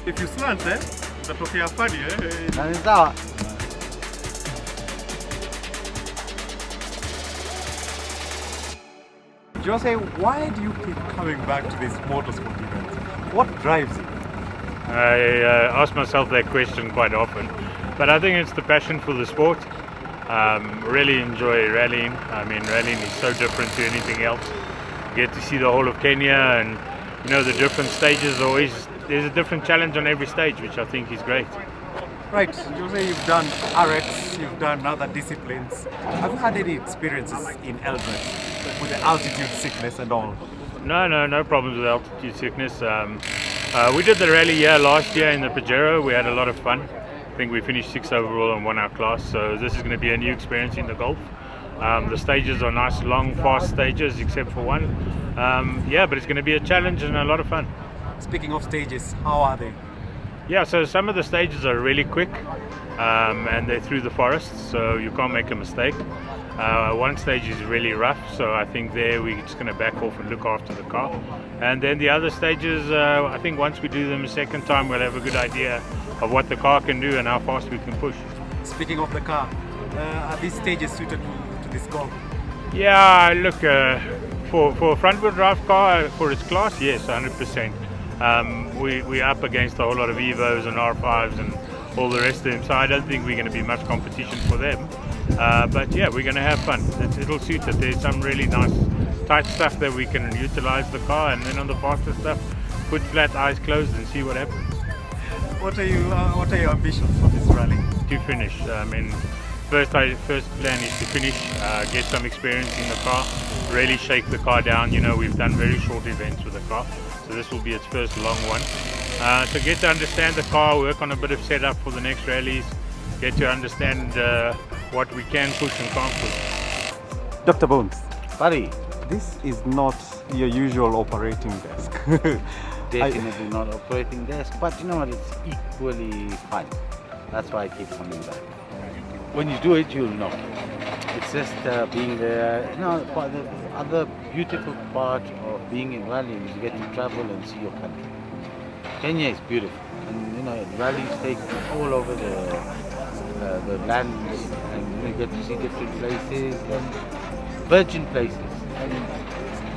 If you slant, itatokea funny, Na ni sawa. Jose, why do you keep coming back to this motorsport event? What drives you? I ask myself that question quite often, but I think it's the passion for the sport. Really enjoy rallying. I mean, rallying is so different to anything else. You get to see the whole of Kenya, and the different stages. There's a different challenge on every stage, which I think is great. Right, Jose, you've done RX, you've done other disciplines. Have you had any experiences in Eldoret with the altitude sickness and all? No problems with altitude sickness. We did the rally last year in the Pajero. We had a lot of fun. I think we finished 6th overall and won our class. So this is going to be a new experience in the Golf. The stages are nice, long, fast stages, except for one. But it's going to be a challenge and a lot of fun. Speaking of stages, how are they? Yeah, so some of the stages are really quick, and they're through the forest, so you can't make a mistake. One stage is really rough, so I think there we're just going to back off and look after the car. And then the other stages, I think once we do them a second time, we'll have a good idea of what the car can do and how fast we can push. Speaking of the car, are these stages suited to this Golf? Yeah, look, for a front-wheel drive car, for its class, yes, 100%. We're up against a whole lot of Evos and R5s and all the rest of them, so I don't think we're going to be much competition for them. But yeah, we're going to have fun. It'll suit us. There's some really nice tight stuff that we can utilize the car, and then on the faster stuff, put flat, eyes closed, and see what happens. What are your ambitions for this rally? To finish. I mean, first plan is to finish, get some experience in the car, really shake the car down. We've done very short events with the car, so this will be its first long one. So get to understand the car, work on a bit of setup for the next rallies, get to understand what we can push and can't push. Dr. Bones, Buddy, this is not your usual operating desk. definitely not operating desk, but you know what? It's equally fun. That's why I keep coming back. When you do it, you'll know. It's just being there. The other beautiful part of being in rallying is you get to travel and see your country. Kenya is beautiful, and rallies take all over the lands, and you get to see different places and virgin places. And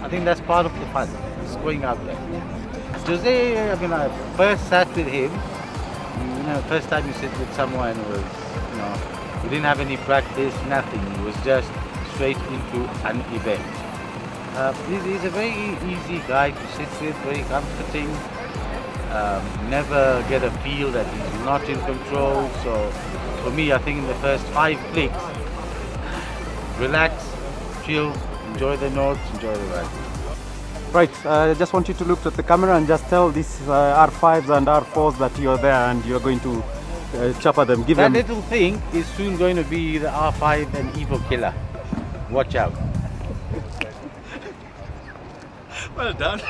I think that's part of the fun. It's going out there. Jose, I first sat with him. First time you sit with someone was, we didn't have any practice, nothing. It was just straight into an event. He's a very easy guy to sit with, very comforting. Never get a feel that he's not in control. So for me, I think in the first 5 clicks, relax, chill, enjoy the notes, enjoy the ride. Right, I just want you to look at the camera and just tell these R5s and R4s that you're there and you're going to chopper them. That little thing is soon going to be the R5 and Evo killer. Watch out. Well done.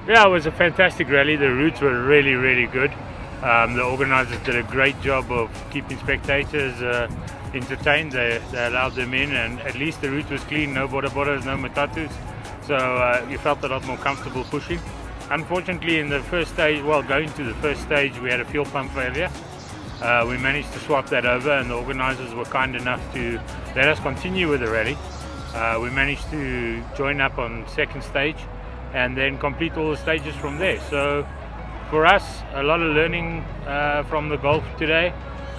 Yeah, it was a fantastic rally. The routes were really, really good. The organisers did a great job of keeping spectators entertained. They allowed them in, and at least the route was clean. No boda bodas, no matatus. So you felt a lot more comfortable pushing. Unfortunately, in the first stage, going to the first stage, we had a fuel pump failure. We managed to swap that over, and the organisers were kind enough to let us continue with the rally. We managed to join up on second stage and then complete all the stages from there. So for us, a lot of learning from the Golf today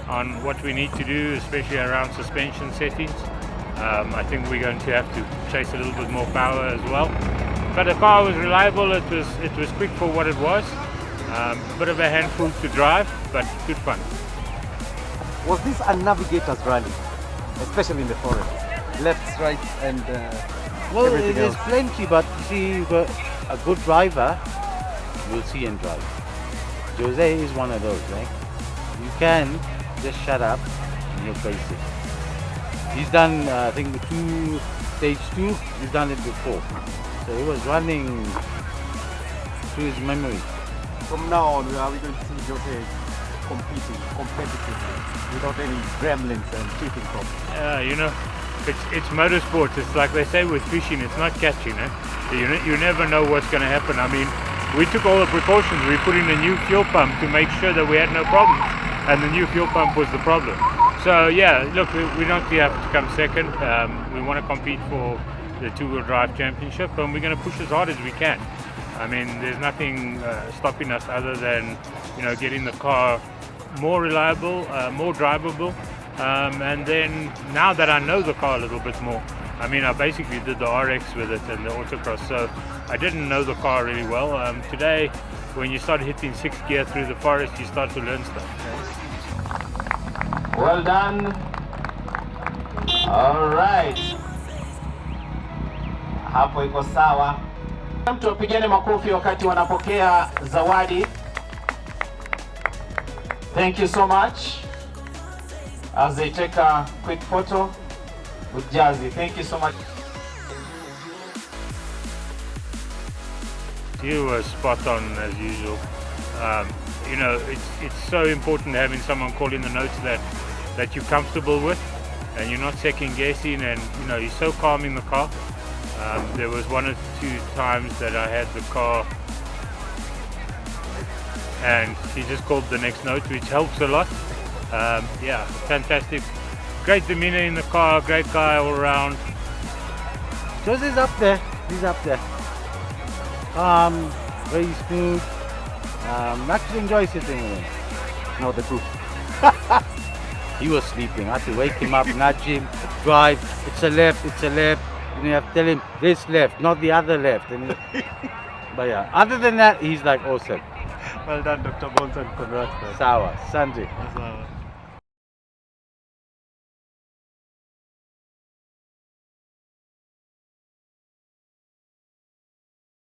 on what we need to do, especially around suspension settings. I think we're going to have to chase a little bit more power as well. But the car was reliable, it was quick for what it was. Bit of a handful to drive, but good fun. Was this a navigator's rally, especially in the forest? Lefts, rights, and well, everything there's else? plenty, but you see, you've got a good driver, you'll see and drive. Jose is one of those, right? You can just shut up and you'll face it. He's done, I think, stage 2, he's done it before. So he was running through his memory. From now on, are we going to see Jose competing competitively without any gremlins and cheating from? You know, it's motorsport. It's like they say with fishing, it's not catching. You never know what's going to happen. I mean, we took all the precautions. We put in a new fuel pump to make sure that we had no problems, and the new fuel pump was the problem. So yeah, look, we don't have to come second. We want to compete for the two-wheel drive championship, and we're going to push as hard as we can. I mean, there's nothing stopping us other than, getting the car more reliable, more drivable, and then now that I know the car a little bit more, I mean, I basically did the RX with it and the autocross, so I didn't know the car really well. Today, when you start hitting 6th gear through the forest, you start to learn stuff. Well done. All right. Hapo iko sawa. Mtu apigane makofi wakati wanapokea zawadi. Thank you so much. As they take a quick photo with Jazzy. Thank you so much. You were spot on as usual. It's so important having someone calling the notes that you're comfortable with, and you're not second guessing, and you're so calm in the car. There was 1 or 2 times that I had the car and he just called the next note, which helps a lot. Yeah, fantastic. Great demeanor in the car, great guy all around. Jose's up there, he's up there. Very smooth. Actually enjoy sitting with him. Now the group. He was sleeping. I had to wake him up, nudge him, drive. It's a left, it's a left. And you have to tell him this left, not the other left. And but yeah, other than that, he's like awesome. Well done, Dr. Bonson. Congrats, man. Sawa, Sanjay. That's